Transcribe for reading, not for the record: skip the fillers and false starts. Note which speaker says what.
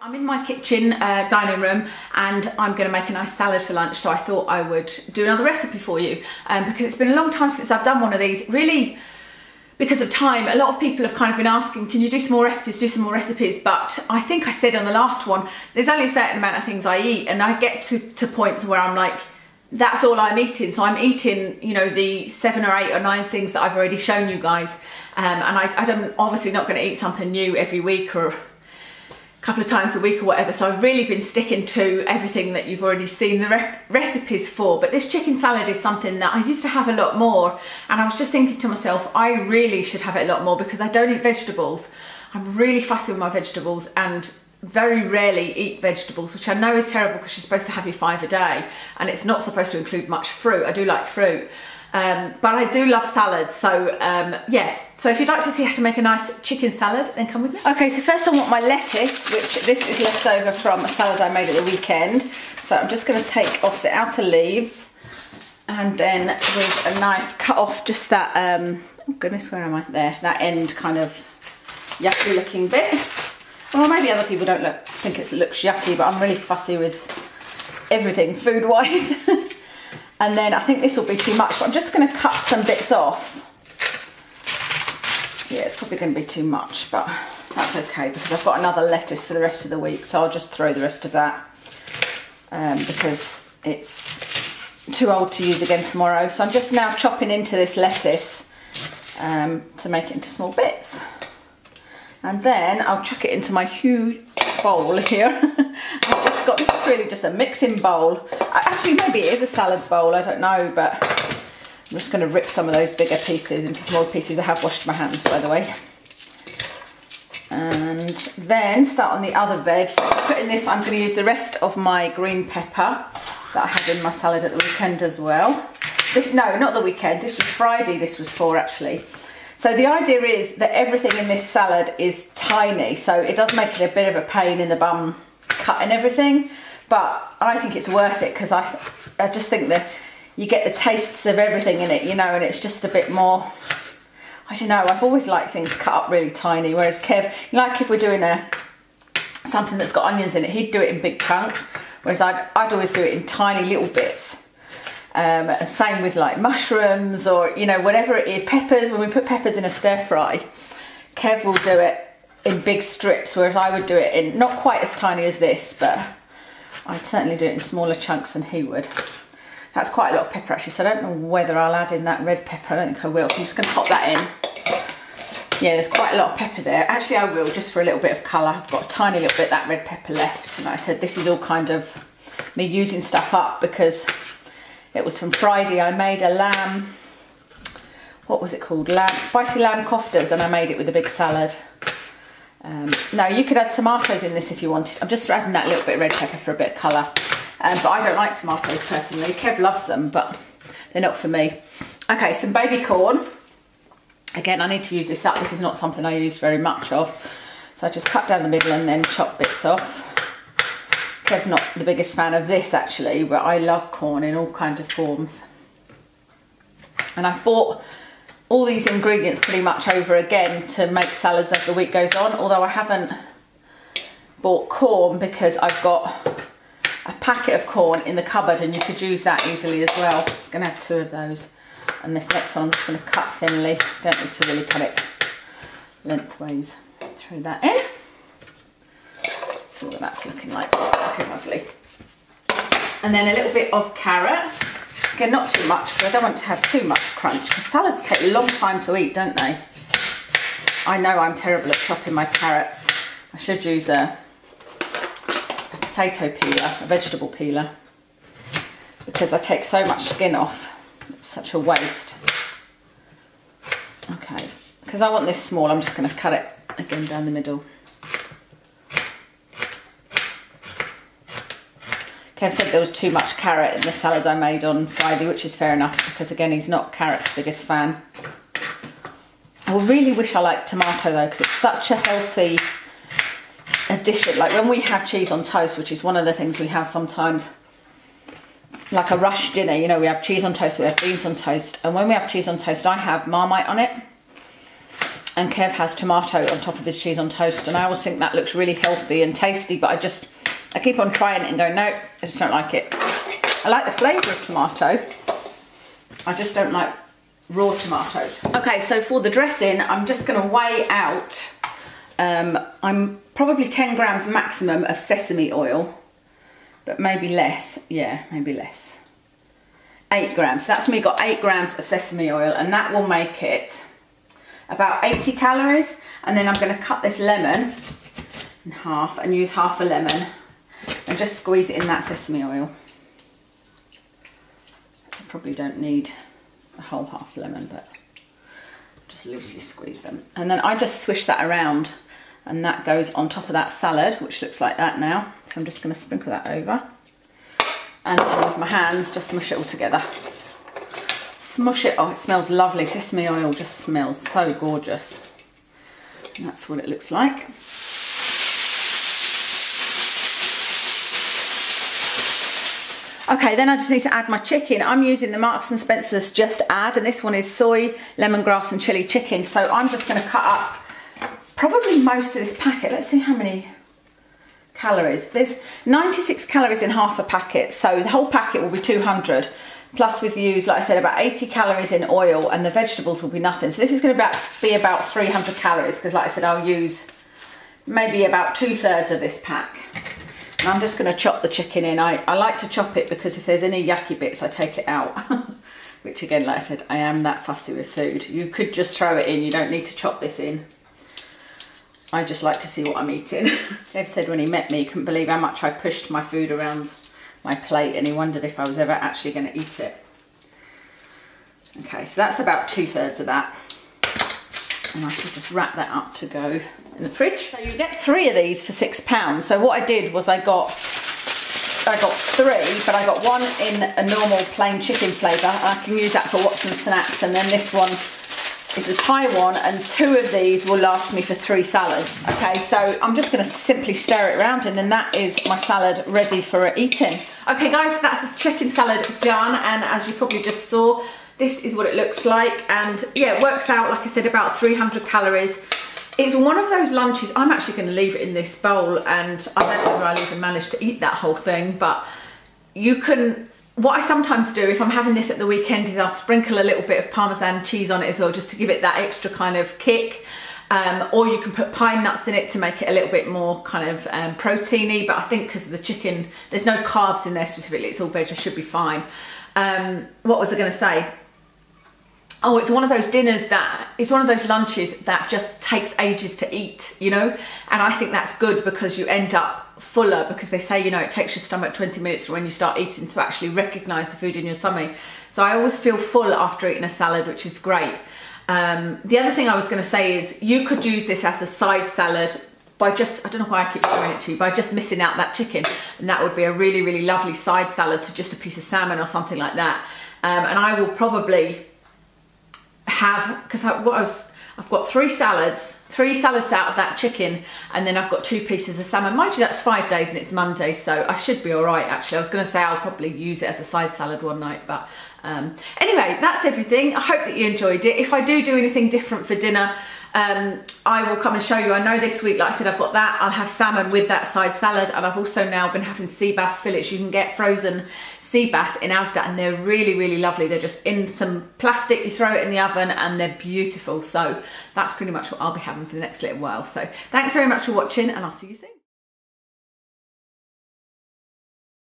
Speaker 1: I'm in my kitchen dining room and I'm going to make a nice salad for lunch, so I thought I would do another recipe for you because it's been a long time since I've done one of these. Really, because of time, a lot of people have kind of been asking, can you do some more recipes, but I think I said on the last one, there's only a certain amount of things I eat, and I get to points where I'm like, that's all I'm eating. So I'm eating, you know, the 7 or 8 or 9 things that I've already shown you guys, and I'm obviously not going to eat something new every week or couple of times a week or whatever, so I've really been sticking to everything that you've already seen the recipes for. But this chicken salad is something that I used to have a lot more, and I was just thinking to myself, I really should have it a lot more because I don't eat vegetables. I'm really fussy with my vegetables and very rarely eat vegetables, which I know is terrible because you're supposed to have your 5 a day and it's not supposed to include much fruit. I do like fruit, but I do love salads, so yeah. So if you'd like to see how to make a nice chicken salad, then come with me. Okay, so first I want my lettuce, which this is left over from a salad I made at the weekend. So I'm just going to take off the outer leaves and then with a knife cut off just that, oh goodness, where am I? There, that end kind of yucky looking bit. Well, maybe other people don't think it looks yucky, but I'm really fussy with everything food-wise. And then I think this will be too much, but I'm just going to cut some bits off. Yeah, it's probably going to be too much, but that's okay because I've got another lettuce for the rest of the week, so I'll just throw the rest of that because it's too old to use again tomorrow. So I'm just now chopping into this lettuce to make it into small bits. And then I'll chuck it into my huge bowl here. I've just got, this is really just a mixing bowl. Actually, maybe it is a salad bowl, I don't know, but I'm just going to rip some of those bigger pieces into small pieces. I have washed my hands, by the way. And then start on the other veg. So to put in this, I'm going to use the rest of my green pepper that I had in my salad at the weekend as well. No, not the weekend. This was Friday, this was for actually. So the idea is that everything in this salad is tiny, so it does make it a bit of a pain in the bum cutting everything, but I think it's worth it because I just think that you get the tastes of everything in it, you know, and it's just a bit more, I don't know, I've always liked things cut up really tiny, whereas Kev, like if we're doing something that's got onions in it, he'd do it in big chunks, whereas I'd always do it in tiny little bits. Same with like mushrooms or, you know, whatever it is, peppers. When we put peppers in a stir fry, Kev will do it in big strips, whereas I would do it in not quite as tiny as this, but I'd certainly do it in smaller chunks than he would. That's quite a lot of pepper actually, so I don't know whether I'll add in that red pepper. I don't think I will, so I'm just going to pop that in. Yeah, there's quite a lot of pepper there. Actually, I will, just for a little bit of colour. I've got a tiny little bit of that red pepper left, and like I said, this is all kind of me using stuff up because it was from Friday. I made a lamb, what was it called? Spicy lamb koftas, and I made it with a big salad. Now you could add tomatoes in this if you wanted. I'm just adding that little bit of red pepper for a bit of colour. But I don't like tomatoes personally. Kev loves them, but they're not for me. Okay, some baby corn. Again, I need to use this up. This is not something I use very much of. So I just cut down the middle and then chop bits off. Kev's not the biggest fan of this actually, but I love corn in all kinds of forms. And I've bought all these ingredients pretty much over again to make salads as the week goes on, although I haven't bought corn because I've got a packet of corn in the cupboard and you could use that easily as well. I'm going to have 2 of those. And this next one I'm just going to cut thinly. Don't need to really cut it lengthways. Throw that in. See what that's looking like. That's looking lovely. And then a little bit of carrot. Again, not too much because I don't want to have too much crunch because salads take a long time to eat, don't they? I know I'm terrible at chopping my carrots. I should use a potato peeler, a vegetable peeler, because I take so much skin off. It's such a waste. Okay, because I want this small, I'm just going to cut it again down the middle. Kev said there was too much carrot in the salad I made on Friday, which is fair enough because again he's not carrot's biggest fan. I really wish I liked tomato though because it's such a healthy addition. Like when we have cheese on toast, which is one of the things we have sometimes, like a rush dinner, you know, we have cheese on toast, we have beans on toast, and when we have cheese on toast I have Marmite on it. And Kev has tomato on top of his cheese on toast, and I always think that looks really healthy and tasty, but I keep on trying it and going, no, I just don't like it. I like the flavour of tomato, I just don't like raw tomatoes. Okay, so for the dressing, I'm just going to weigh out, I'm probably 10 grams maximum of sesame oil, but maybe less, yeah, maybe less. 8 grams, so that's me got 8 grams of sesame oil, and that will make it about 80 calories. And then I'm going to cut this lemon in half and use half a lemon and just squeeze it in that sesame oil. I probably don't need a whole half lemon, but just loosely squeeze them. And then I just swish that around, and that goes on top of that salad, which looks like that now. So I'm just going to sprinkle that over. And then with my hands, just smush it all together. Smush it. Oh, it smells lovely. Sesame oil just smells so gorgeous. And that's what it looks like. Okay, then I just need to add my chicken. I'm using the Marks & Spencer's Just Add, and this one is soy, lemongrass and chili chicken. So I'm just going to cut up probably most of this packet. Let's see how many calories. There's 96 calories in half a packet, so the whole packet will be 200. Plus we've used, like I said, about 80 calories in oil, and the vegetables will be nothing. So this is going to be about 300 calories, because like I said, I'll use maybe about 2/3 of this pack. And I'm just going to chop the chicken in. I like to chop it because if there's any yucky bits, I take it out. Which again, like I said, I am that fussy with food. You could just throw it in. You don't need to chop this in. I just like to see what I'm eating. Dave said when he met me, he couldn't believe how much I pushed my food around my plate, and he wondered if I was ever actually going to eat it. Okay, so that's about 2/3 of that. And I should just wrap that up to go in the fridge. So you get 3 of these for £6. So what I did was I got 3, but I got 1 in a normal plain chicken flavour. I can use that for Watson's snacks, and then this one is the Thai one, and 2 of these will last me for 3 salads. Okay, so I'm just going to simply stir it around, and then that is my salad ready for eating. Okay guys, that's this chicken salad done, and as you probably just saw, this is what it looks like. And yeah, it works out, like I said, about 300 calories. It's one of those lunches, I'm actually going to leave it in this bowl, and I don't know whether I'll even manage to eat that whole thing, but you can, what I sometimes do if I'm having this at the weekend is I'll sprinkle a little bit of Parmesan cheese on it as well, just to give it that extra kind of kick. Or you can put pine nuts in it to make it a little bit more kind of proteiny, but I think because of the chicken, there's no carbs in there specifically, it's all veg, I should be fine. What was I going to say? Oh, it's one of those dinners that, it's one of those lunches that just takes ages to eat, you know? And I think that's good because you end up fuller, because they say, you know, it takes your stomach 20 minutes when you start eating to actually recognise the food in your tummy. So I always feel full after eating a salad, which is great. The other thing I was going to say is you could use this as a side salad by just, I don't know why I keep showing it to you, by just missing out that chicken. And that would be a really, really lovely side salad to just a piece of salmon or something like that. And I will probably have, because I've got 3 salads out of that chicken, and then I've got 2 pieces of salmon. Mind you, that's 5 days and it's Monday, so I should be all right actually. I was going to say I'll probably use it as a side salad one night, but anyway, that's everything. I hope that you enjoyed it. If I do anything different for dinner, I will come and show you. I know this week, like I said, I've got that. I'll have salmon with that side salad, and I've also now been having sea bass fillets. You can get frozen sea bass in Asda, and they're really, really lovely. They're just in some plastic, you throw it in the oven, and they're beautiful. So that's pretty much what I'll be having for the next little while. So thanks very much for watching, and I'll see you soon.